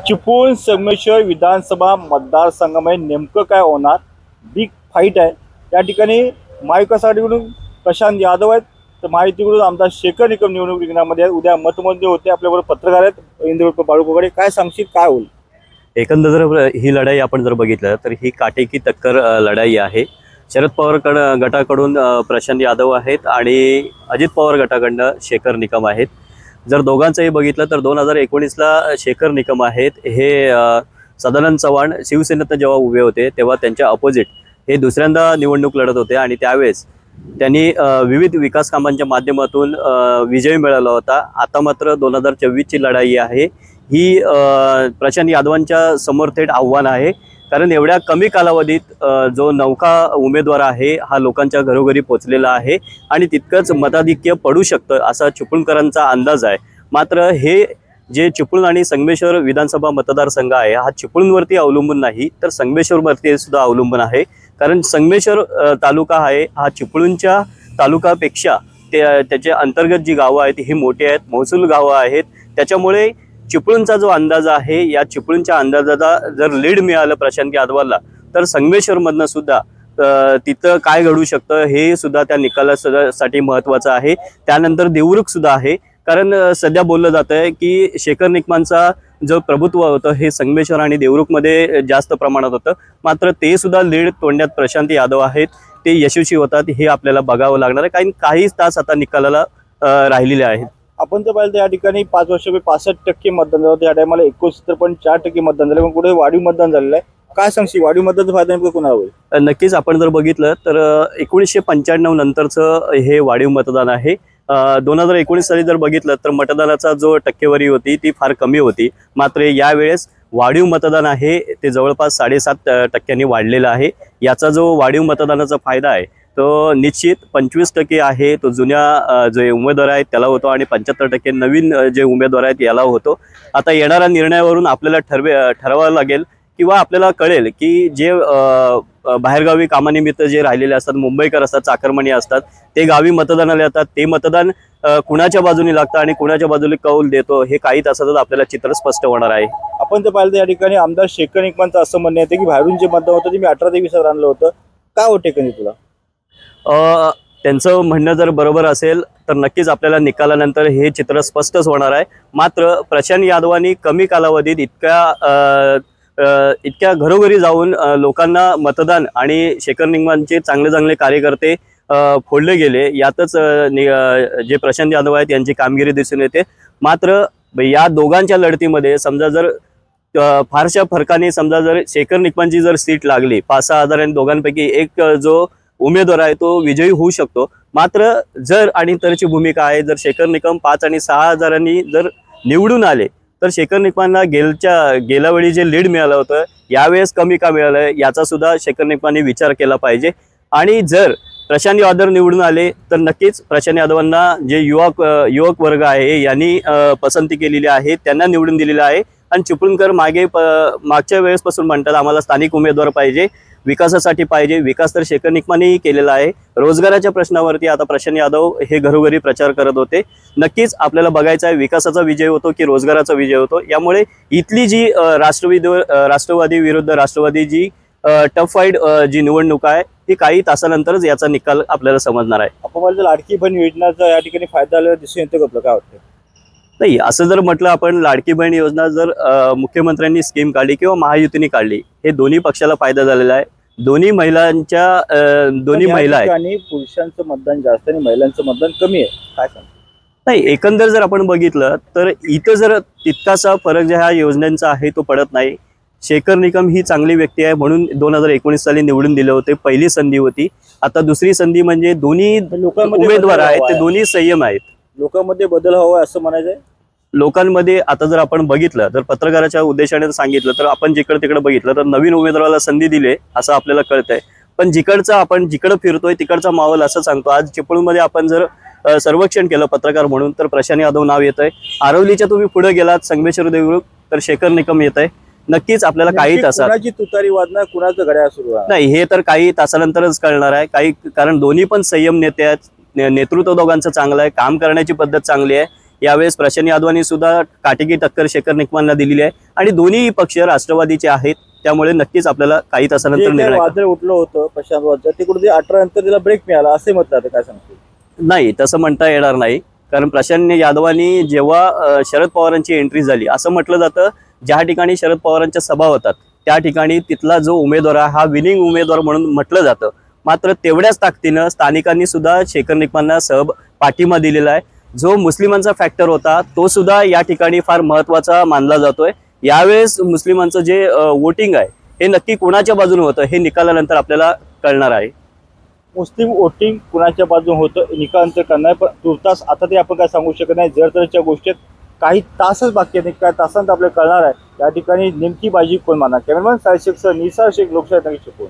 चिपळूण संगमेश्वर विधानसभा मतदारसंघामध्ये नेमकं काय होणार? बिग फाईट आहे या ठिकाणी. महाविकास आघाडीकडून प्रशांत यादव आहेत, तर महायुतीकडून आमदार शेखर निकम निवडणूक रिंगणामध्ये आहेत. उद्या मतमोजणी होते. आपल्याबरोबर पत्रकार आहेत इंद्र बाळूकोकडे. काय सांगशील, काय होईल? एकंदर जर ही लढाई आपण जर बघितलं तर ही काटेकी टक्कर लढाई आहे. शरद पवार गटाकडून प्रशांत यादव आहेत आणि अजित पवार गटाकडनं शेखर निकम आहेत. जर दोघांचंही बघितलं तर 2019ला शेखर निकम आहेत हे सदानंद चव्हाण शिवसेनेत जेव्हा उभे होते तेव्हा त्यांच्या अपोजिट हे दुसऱ्यांदा निवडणूक लढत होते आणि त्यावेळेस त्यांनी विविध विकास कामांच्या माध्यमातून विजय मिळवला होता. आता मात्र 2024ची लढाई आहे ही प्रशांत यादवांच्या समोर थेट आव्हान आहे. कारण एवढ्या कमी कालावधीत जो नौका उमेदवार आहे हा लोकांच्या घरोघरी पोचलेला आहे आणि तितकंच मताधिक्य पडू शकतं असा चिपळूणकरांचा अंदाज आहे. मात्र हे जे चिपळूण आणि संगमेश्वर विधानसभा मतदारसंघ आहे हा चिपळूणवरती अवलंबून नाही तर संगमेश्वरवरती सुद्धा अवलंबून आहे. कारण संगमेश्वर तालुका आहे हा चिपळूणच्या तालुकापेक्षा त्याच्या अंतर्गत जी गावं आहेत ही मोठी आहेत, महसूल गावं आहेत. त्याच्यामुळे चिपळूणचा जो अंदाज आहे या चिपळूणच्या अंदाजाला जर लीड मिळालं प्रशांत यादवाला तर संगमेश्वरमधनं सुद्धा तिथं काय घडू शकतं हे सुद्धा त्या निकालासाठी महत्त्वाचं आहे. त्यानंतर देवरुख सुद्धा आहे. कारण सध्या बोललं जात आहे की शेखर निकमांचा जो प्रभुत्व होतं हे संगमेश्वर आणि देवरुखमध्ये जास्त प्रमाणात होतं. मात्र ते सुद्धा लीड तोडण्यात प्रशांत यादव आहेत. ते यशस्वी होतात हे आपल्याला बघावं लागणार आहे. कारण काहीच तास आता निकालाला राहिलेले आहेत. आपण जर पाहिलं तर या ठिकाणी 5 वर्षापूर्वी 65% मतदान झालं. या टायमाला 69.4% मतदान झालं. पण कुठे वाढीव मतदान झालेलं आहे. काय सांगशील, वाढीव मतदानाचा फायदा नेमका कोणाला होईल? नक्कीच आपण जर बघितलं तर 1995 नंतरचं हे वाढीव मतदान आहे. 2019 साली जर बघितलं तर मतदानाचा जो टक्केवारी होती ती फार कमी होती. मात्र यावेळेस वाढीव मतदान आहे ते जवळपास 7.5% वाढलेलं आहे. याचा जो वाढीव मतदानाचा फायदा आहे तो निश्चित 25% आहे तो जुन्या जे उमेदवार आहेत त्याला होतो आणि 75% नवीन जे उमेदवार आहेत याला होतो. आता येणाऱ्या निर्णयावरून आपल्याला ठरवावं लागेल किंवा आपल्याला कळेल की जे बाहेरगावी कामानिमित्त जे राहिलेले असतात, मुंबईकर असतात, चाकरमानी असतात, ते गावी मतदानाला येतात. ते मतदान कुणाच्या बाजूने लागतं आणि कुणाच्या बाजूने कौल देतो हे काही तासातच आपल्याला चित्र स्पष्ट होणार आहे. आपण जर पाहिलं तर या ठिकाणी आमदार शेखर निकमांचं असं म्हणणं येतं की बाहेरून जे मतदान होतं ते मी 18 ते 20 आणलं होतं. काय वाटते कधी तुला? त्यांचं म्हणणं जर बरोबर असेल तर नक्कीच आपल्याला निकालानंतर हे चित्र स्पष्टच होणार आहे. मात्र प्रशांत यादवांनी कमी कालावधीत इतक्या घरोघरी जाऊन लोकांना मतदान आणि शेखर निकमांचे चांगले चांगले कार्यकर्ते फोडले गेले. यातच जे प्रशांत यादव आहेत यांची कामगिरी दिसून येते. मात्र या दोघांच्या लढतीमध्ये समजा जर फारशा फरकाने समजा जर शेखर निकमांची जर सीट लागली 5-6 हजारांनी दोघांपैकी एक जो उमेदवार आहे तो विजयी होऊ शकतो. मात्र जर आणि तरची भूमिका आहे. जर शेखर निकम 5 आणि 6 हजारांनी जर निवडून आले तर शेखर निकमांना गेल्या वेळी जे लीड मिळालं होतं यावेळेस कमी का मिळालं याचा सुद्धा शेखर निकमांनी विचार केला पाहिजे. आणि जर प्रशांत यादव निवडून आले तर नक्कीच प्रशांत यादवांना जे युवक वर्ग आहे यांनी पसंती केलेली आहे, त्यांना निवडून दिलेलं आहे. आणि चिपळूणकर मागच्या वेळेसपासून म्हणतात आम्हाला स्थानिक उमेदवार पाहिजे, विकासासाठी पाहिजे. विकास तर शेखर निकमांनीही केलेला आहे. रोजगाराच्या प्रश्नावरती आता प्रशांत यादव हे घरोघरी प्रचार करत होते. नक्कीच आपल्याला बघायचं आहे विकासाचा विजय होतो की रोजगाराचा विजय होतो. यामुळे इथली जी राष्ट्रवादी विरुद्ध राष्ट्रवादी जी टफ फाईट जी निवडणूक आहे ती काही तासानंतरच याचा निकाल आपल्याला समजणार आहे. आपण लाडकी बहीण योजनेचा या ठिकाणी फायदा झालेला दिसून येतो का? काय वाटतं? नाही, असं जर म्हटलं आपण लाडकी बहीण योजना जर मुख्यमंत्र्यांनी स्कीम काढली किंवा महायुतीने काढली हे दोन्ही पक्षाला फायदा झालेला आहे. दोन्ही महिला आहेत आणि पुरुषांचं मतदान जास्त आणि महिलांचं मतदान कमी आहे. काय सांगतो? नाही, एकंदर जर आपण बघितलं तर इथं जर तितकासा फरक ज्या ह्या योजनांचा आहे तो पडत नाही. शेखर निकम ही चांगली व्यक्ती आहे म्हणून 2019 साली निवडून दिले होते. पहिली संधी होती. आता दुसरी संधी म्हणजे दोन्ही उमेदवार आहेत ते दोन्ही संयम आहेत. लोकांमध्ये बदल हवा असं म्हणायचंय. लोकांमध्ये आता जर आपण बघितलं तर पत्रकाराच्या उद्देशाने सांगितलं तर आपण जिकडे तिकडे बघितलं तर नवीन उमेदवाराला संधी दिली असं आपल्याला कळतंय. पण आपण जिकडे फिरतोय तिकडचा माहोल असं सांगतो. आज चिपळूणमध्ये आपण जर सर्वेक्षण केलं पत्रकार म्हणून तर प्रशांत यादव नाव येतंय. आरवलीच्या तुम्ही पुढे गेलात संगमेश्वर देवरुख तर शेखर निकम येत आहे. नक्कीच आपल्याला काही तासात तुतारी वाजणार कुणाचं घड्याळ सुरू नाही हे तर काही तासानंतरच कळणार आहे. कारण दोन्ही पण संयम नेते आहेत. नेतृत्व दोघांचं चांगलं आहे, काम करण्याची पद्धत चांगली आहे. यावेळेस प्रशांत यादवांनी सुद्धा काटेकी टक्कर शेखर निकमांना दिलेली आहे आणि दोन्ही पक्ष राष्ट्रवादीचे आहेत, त्यामुळे नक्कीच आपल्याला काही तासानंतर निर्णय वादळ उठलं होतं प्रशांत वादचं ते कुठे 18 नंतर त्याला ब्रेक मिळाला असे म्हटलं जातं, काय सांगतो? नाही, तसं म्हणता येणार नाही. कारण प्रशांत यादवांनी जेव्हा शरद पवारांची एंट्री झाली असं म्हटलं जातं, ज्या ठिकाणी शरद पवारांच्या सभा होतात त्या ठिकाणी तिथला जो उमेदवार हा विनिंग उमेदवार म्हणून म्हटलं जातं. मात्र तेवढ्याच ताकदीनं स्थानिकांनी सुद्धा शेखर निकमांना पाठिंबा दिलेला आहे. जो मुस्लिमांचा फॅक्टर होता तो सुद्धा या ठिकाणी फार महत्त्वाचा मानला जातोय. यावेळेस मुस्लिमांचं जे वोटिंग आहे हे नक्की कोणाच्या बाजूने होतं हे निकालानंतर आपल्याला कळणार आहे. मुस्लिम वोटिंग कुणाच्या बाजूने होतं निकालांतर करणार, पण तुर्तास आता ते आपण काय सांगू शकत नाही. जर तरच्या गोष्टीत काही तासच बाकी आहेत, काही तासांत आपल्याला कळणार आहे या ठिकाणी नेमकी बाजी कोण मारणार. कॅमेरामॅन साहेब निसार शेख, लोकशाही शिकवून.